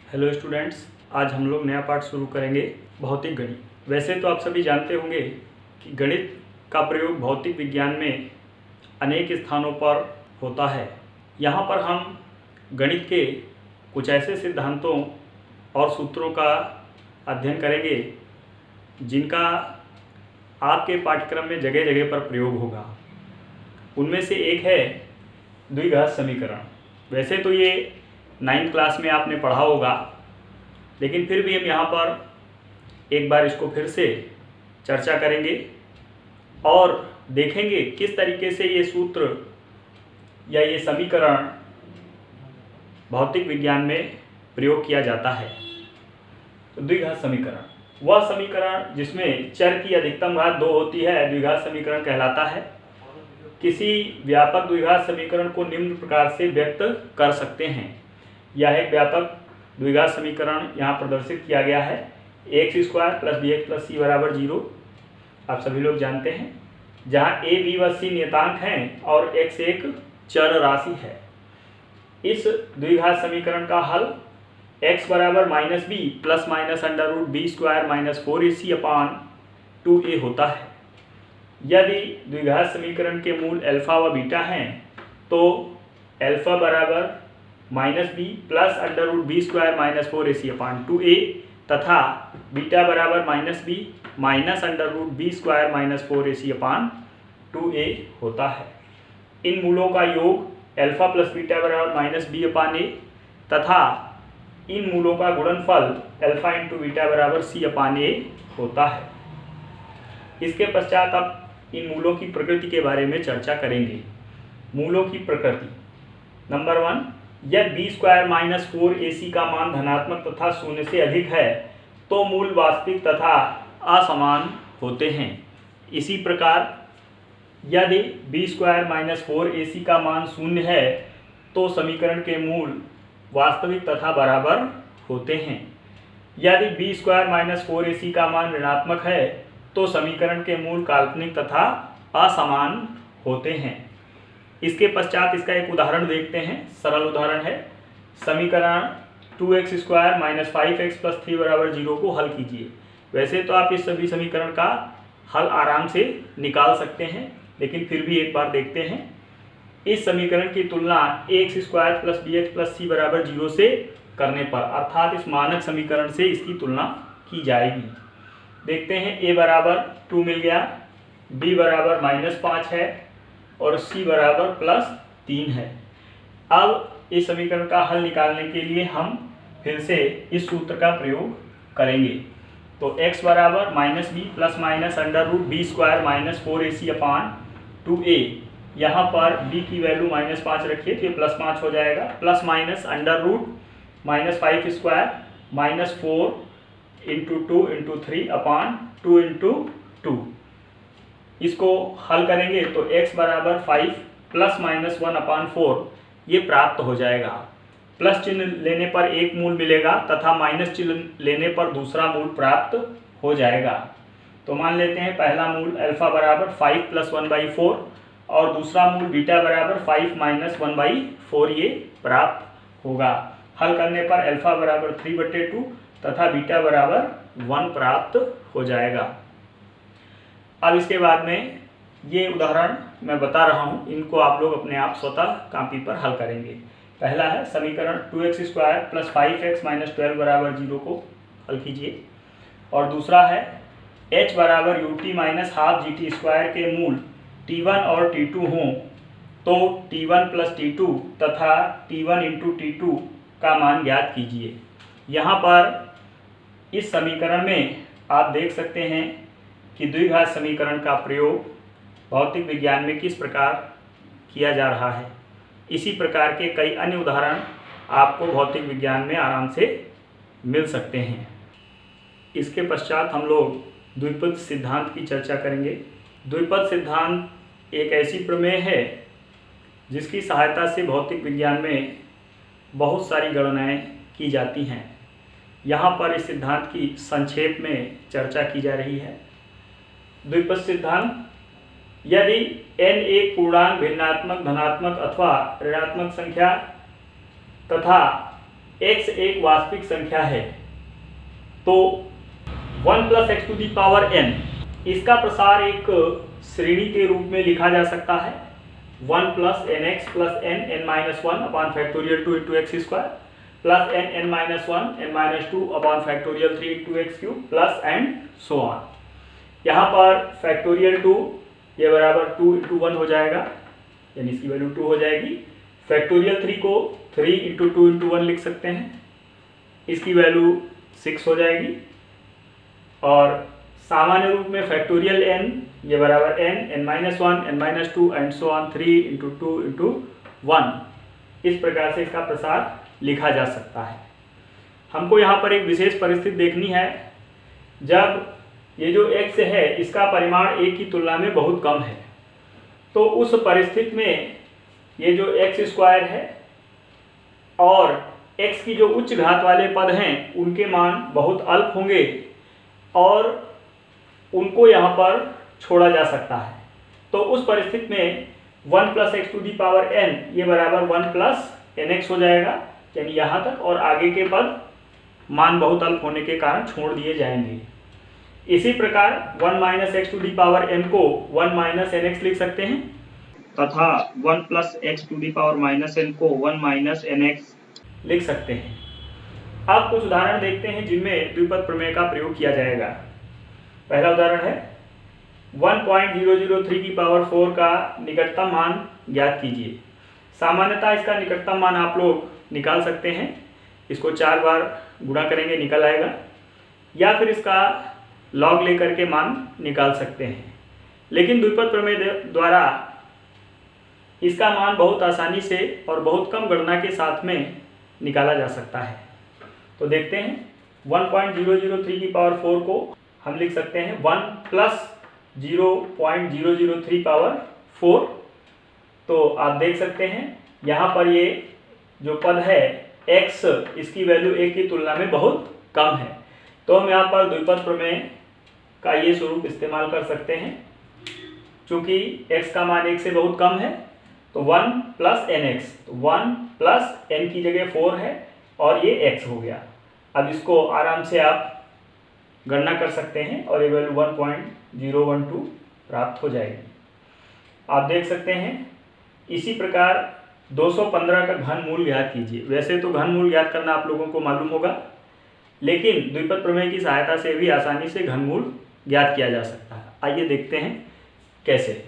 Hello students, आज हम लोग नया पाठ शुरू करेंगे भौतिक गणित। वैसे तो आप सभी जानते होंगे कि गणित का प्रयोग भौतिक विज्ञान में अनेक स्थानों पर होता है। यहाँ पर हम गणित के कुछ ऐसे सिद्धांतों और सूत्रों का अध्ययन करेंगे जिनका आपके पाठ्यक्रम में जगह जगह पर प्रयोग होगा। उनमें से एक है द्विघात समीकरण। वैसे तो ये 9th क्लास में आपने पढ़ा होगा, लेकिन फिर भी हम यहाँ पर एक बार इसको फिर से चर्चा करेंगे और देखेंगे किस तरीके से ये सूत्र या ये समीकरण भौतिक विज्ञान में प्रयोग किया जाता है। तो द्विघात समीकरण वह समीकरण जिसमें चर की अधिकतम घात 2 होती है, द्विघात समीकरण कहलाता है। किसी व्यापक द्विघात समीकरण को निम्न प्रकार से व्यक्त कर सकते हैं। यह एक व्यापक द्विघात समीकरण यहाँ प्रदर्शित किया गया है। ax² + bx + c = 0 आप सभी लोग जानते हैं, जहाँ a, b व c नियतांक हैं और x एक चर राशि है। इस द्विघात समीकरण का हल x = -b ± √b² - 4ac/2a होता है। यदि द्विघात समीकरण के मूल अल्फा व बीटा हैं तो अल्फा बराबर -b + √b² - 4ac/2a तथा बीटा बराबर -b - √b² - 4ac/2a होता है। इन मूलों का योग अल्फा प्लस बीटा बराबर -b/a तथा इन मूलों का गुणनफल अल्फा × बीटा बराबर c/a होता है। इसके पश्चात अब इन मूलों की प्रकृति के बारे में चर्चा करेंगे। मूलों की प्रकृति। नंबर 1, यदि b² - 4ac का मान धनात्मक तथा 0 से अधिक है तो मूल वास्तविक तथा असमान होते हैं। इसी प्रकार यदि b² - 4ac का मान 0 है तो समीकरण के मूल वास्तविक तथा बराबर होते हैं। यदि b² - 4ac का मान ऋणात्मक है तो समीकरण के मूल काल्पनिक तथा असमान होते हैं। इसके पश्चात इसका एक उदाहरण देखते हैं। सरल उदाहरण है, समीकरण 2x² - 5x + 3 = 0 को हल कीजिए। वैसे तो आप इस सभी समीकरण का हल आराम से निकाल सकते हैं, लेकिन फिर भी एक बार देखते हैं। इस समीकरण की तुलना ax² + bx + c = 0 से करने पर, अर्थात इस मानक समीकरण से इसकी तुलना की जाएगी। देखते हैं, a बराबर 2 मिल गया, b बराबर -5 है और c बराबर +3 है। अब इस समीकरण का हल निकालने के लिए हम फिर से इस सूत्र का प्रयोग करेंगे। तो x बराबर -b ± √b² - 4ac/2a। यहाँ पर b की वैल्यू -5 रखिए तो ये +5 हो जाएगा, प्लस माइनस √-5² - 4 × 2 × 3/2 × 2। इसको हल करेंगे तो x बराबर 5 ± 1/4 ये प्राप्त हो जाएगा। प्लस चिन्ह लेने पर एक मूल मिलेगा तथा माइनस चिन्ह लेने पर दूसरा मूल प्राप्त हो जाएगा। तो मान लेते हैं पहला मूल अल्फा बराबर 5 + 1/4 और दूसरा मूल बीटा बराबर 5 - 1/4 ये प्राप्त होगा। हल करने पर अल्फा बराबर 3/2 तथा बीटा बराबर 1 प्राप्त हो जाएगा। अब इसके बाद में ये उदाहरण मैं बता रहा हूँ, इनको आप लोग अपने आप स्वतः कॉपी पर हल करेंगे। पहला है समीकरण 2x² + 5x - 12 = 0 को हल कीजिए। और दूसरा है h बराबर ut - ½ के मूल t1 और t2 हों तो t1 + t2 तथा t1 × t2 का मान ज्ञात कीजिए। यहाँ पर इस समीकरण में आप देख सकते हैं कि द्विघात समीकरण का प्रयोग भौतिक विज्ञान में किस प्रकार किया जा रहा है। इसी प्रकार के कई अन्य उदाहरण आपको भौतिक विज्ञान में आराम से मिल सकते हैं। इसके पश्चात हम लोग द्विपद सिद्धांत की चर्चा करेंगे। द्विपद सिद्धांत एक ऐसी प्रमेय है जिसकी सहायता से भौतिक विज्ञान में बहुत सारी गणनाएं की जाती हैं। यहाँ पर इस सिद्धांत की संक्षेप में चर्चा की जा रही है। द्विपद सिद्धांत, यदि n एक पूर्णांक भिन्नात्मक धनात्मक अथवा ऋणात्मक संख्या तथा x एक वास्तविक संख्या है तो 1 + x to the power n इसका प्रसार एक श्रेणी के रूप में लिखा जा सकता है 1 + nx + n(n-1) upon factorial 2 × x² plus n(n-1) n-2 upon factorial 3 × x³ plus and so on. यहाँ पर फैक्टोरियल 2 ये बराबर 2 × 1 हो जाएगा, यानी इसकी वैल्यू 2 हो जाएगी। फैक्टोरियल 3 को 3 × 2 × 1 लिख सकते हैं, इसकी वैल्यू 6 हो जाएगी। और सामान्य रूप में फैक्टोरियल n ये बराबर n(n-1) n-2 and so on 3 × 2 × 1 इस प्रकार से इसका प्रसार लिखा जा सकता है। हमको यहाँ पर एक विशेष परिस्थिति देखनी है, जब ये जो x है इसका परिमाण a की तुलना में बहुत कम है, तो उस परिस्थिति में ये जो x² है और x की जो उच्च घात वाले पद हैं उनके मान बहुत अल्प होंगे और उनको यहाँ पर छोड़ा जा सकता है। तो उस परिस्थिति में 1 + x to the power n ये बराबर 1 + nx हो जाएगा, यानी यहाँ तक, और आगे के पद मान बहुत अल्प होने के कारण छोड़ दिए जाएंगे। इसी प्रकार 1 - x to the power n को 1 - nx लिख सकते हैं तथा 1 + x to the power -n को 1 - nx लिख सकते हैं। अब कुछ उदाहरण देखते हैं जिनमें द्विपद प्रमेय का प्रयोग किया जाएगा। पहला उदाहरण है 1.003 की पावर 4 का निकटतम मान ज्ञात कीजिए। सामान्यतः इसका निकटतम मान आप लोग निकाल सकते हैं, इसको 4 बार गुणा करेंगे निकल आएगा, या फिर इसका लॉग लेकर के मान निकाल सकते हैं। लेकिन द्विपद प्रमेय द्वारा इसका मान बहुत आसानी से और बहुत कम गणना के साथ में निकाला जा सकता है। तो देखते हैं 1.003 की पावर 4 को हम लिख सकते हैं 1 + 0.003 पावर 4। तो आप देख सकते हैं यहाँ पर ये जो पद है x इसकी वैल्यू a की तुलना में बहुत कम है, तो हम यहाँ पर द्विपद प्रमेय का ये स्वरूप इस्तेमाल कर सकते हैं। चूँकि x का मान 1 से बहुत कम है तो 1 + nx, तो 1 + n की जगह 4 है और ये x हो गया। अब इसको आराम से आप गणना कर सकते हैं और ये वैल्यू 1.012 प्राप्त हो जाएगी। आप देख सकते हैं इसी प्रकार 215 का घनमूल ज्ञात कीजिए। वैसे तो घनमूल ज्ञात करना आप लोगों को मालूम होगा, लेकिन द्विपद प्रमेय की सहायता से भी आसानी से घनमूल ज्ञात किया जा सकता है। आइए देखते हैं कैसे।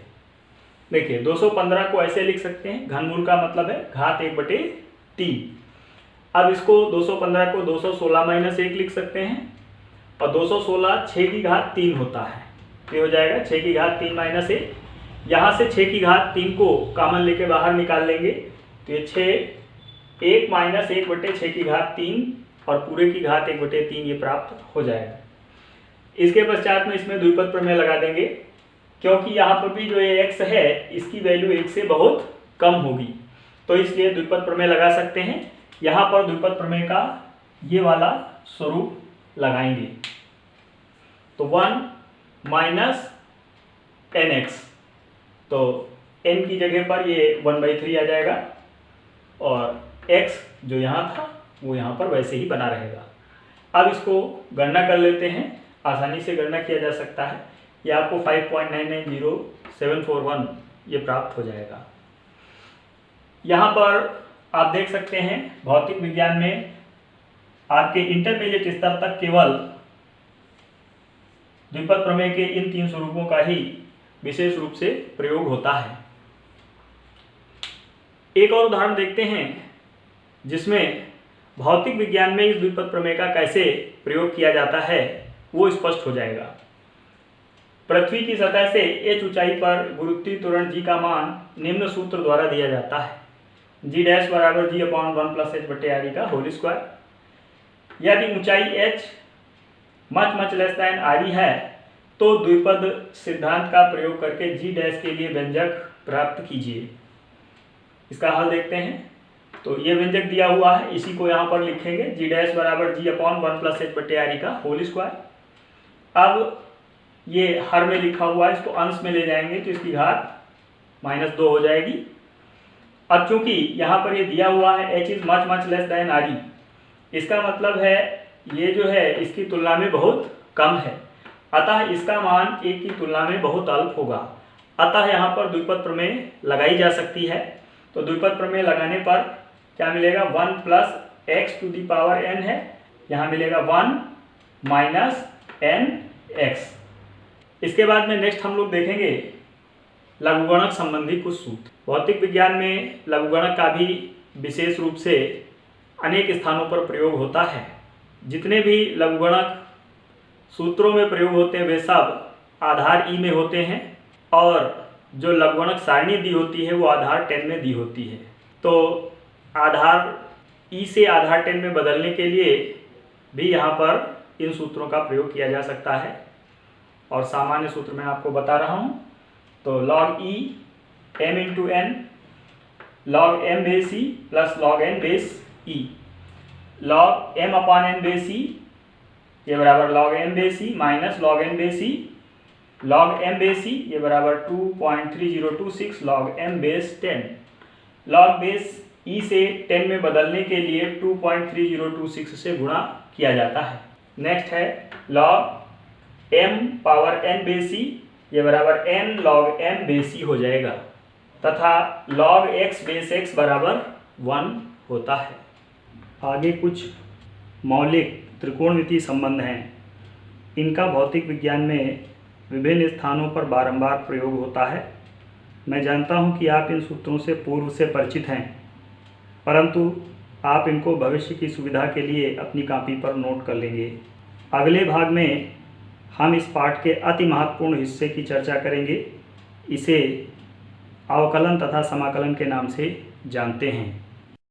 देखिए 215 को ऐसे लिख सकते हैं, घनमूल का मतलब है घात 1/3। अब इसको 215 को 216 - 1 लिख सकते हैं, और 216 6 की घात 3 होता है, ये हो जाएगा 6 की घात 3 - 1। यहाँ से 6 की घात 3 को कॉमन लेके बाहर निकाल लेंगे तो ये 6 1 - 1/6 की घात 3 और पूरे की घात 1/3 ये प्राप्त हो जाएगा। इसके पश्चात में इसमें द्विपद प्रमेय लगा देंगे, क्योंकि यहाँ पर भी जो ये x है इसकी वैल्यू 1 से बहुत कम होगी, तो इसलिए द्विपद प्रमेय लगा सकते हैं। यहाँ पर द्विपद प्रमेय का ये वाला स्वरूप लगाएंगे, तो 1 - nx, तो n की जगह पर ये 1/3 आ जाएगा और x जो यहाँ था वो यहाँ पर वैसे ही बना रहेगा। अब इसको गणना कर लेते हैं, आसानी से गणना किया जा सकता है। ये आपको 5.990741 ये प्राप्त हो जाएगा। यहाँ पर आप देख सकते हैं भौतिक विज्ञान में आपके इंटरमीडिएट स्तर तक केवल द्विपद प्रमेय के इन 3 स्वरूपों का ही विशेष रूप से प्रयोग होता है। एक और उदाहरण देखते हैं जिसमें भौतिक विज्ञान में इस द्विपद प्रमेय का कैसे प्रयोग किया जाता है वो स्पष्ट हो जाएगा। पृथ्वी की सतह से h ऊंचाई पर गुरुत्वीय त्वरण g का मान निम्न सूत्र द्वारा दिया जाता है, g' = g/1 + h/re का होल स्क्वायर। यदि ऊंचाई h much less than re है तो द्विपद सिद्धांत का प्रयोग करके g' के लिए व्यंजक प्राप्त कीजिए। इसका हल देखते हैं। तो ये व्यंजक दिया हुआ है, इसी को यहाँ पर लिखेंगे, g' = g/1 + h/re का होल स्क्वायर। अब ये हर में लिखा हुआ है, इसको अंश में ले जाएंगे तो इसकी घात -2 हो जाएगी। अब चूंकि यहाँ पर ये दिया हुआ है h is much less than re, इसका मतलब है ये जो है इसकी तुलना में बहुत कम है, अतः इसका मान 1 की तुलना में बहुत अल्प होगा। अतः यहाँ पर द्विपद प्रमेय लगाई जा सकती है। तो द्विपद प्रमेय लगाने पर क्या मिलेगा, 1 + x⁴n है, यहाँ मिलेगा 1 - nx। इसके बाद में नेक्स्ट हम लोग देखेंगे लघुगणक संबंधी कुछ सूत्र। भौतिक विज्ञान में लघुगणक का भी विशेष रूप से अनेक स्थानों पर प्रयोग होता है। जितने भी लघुगणक सूत्रों में प्रयोग होते हैं वे सब आधार ई में होते हैं, और जो लघुगणक सारणी दी होती है वो आधार 10 में दी होती है। तो आधार ई से आधार 10 में बदलने के लिए भी यहाँ पर इन सूत्रों का प्रयोग किया जा सकता है, और सामान्य सूत्र मैं आपको बता रहा हूँ। तो log e m × n log m base e plus log n base e, log m/n base e ये बराबर log m base e minus log n base e, log m base e ये बराबर 2.3026 log m base 10। log base e से 10 में बदलने के लिए 2.3026 से गुणा किया जाता है। नेक्स्ट है log m⁴n बेस e ये बराबर n log m base e हो जाएगा, तथा log x बेस x बराबर 1 होता है। आगे कुछ मौलिक त्रिकोणमितीय संबंध हैं। इनका भौतिक विज्ञान में विभिन्न स्थानों पर बारंबार प्रयोग होता है। मैं जानता हूं कि आप इन सूत्रों से पूर्व से परिचित हैं, परंतु आप इनको भविष्य की सुविधा के लिए अपनी कॉपी पर नोट कर लेंगे। अगले भाग में हम इस पाठ के अति महत्वपूर्ण हिस्से की चर्चा करेंगे। इसे अवकलन तथा समाकलन के नाम से जानते हैं।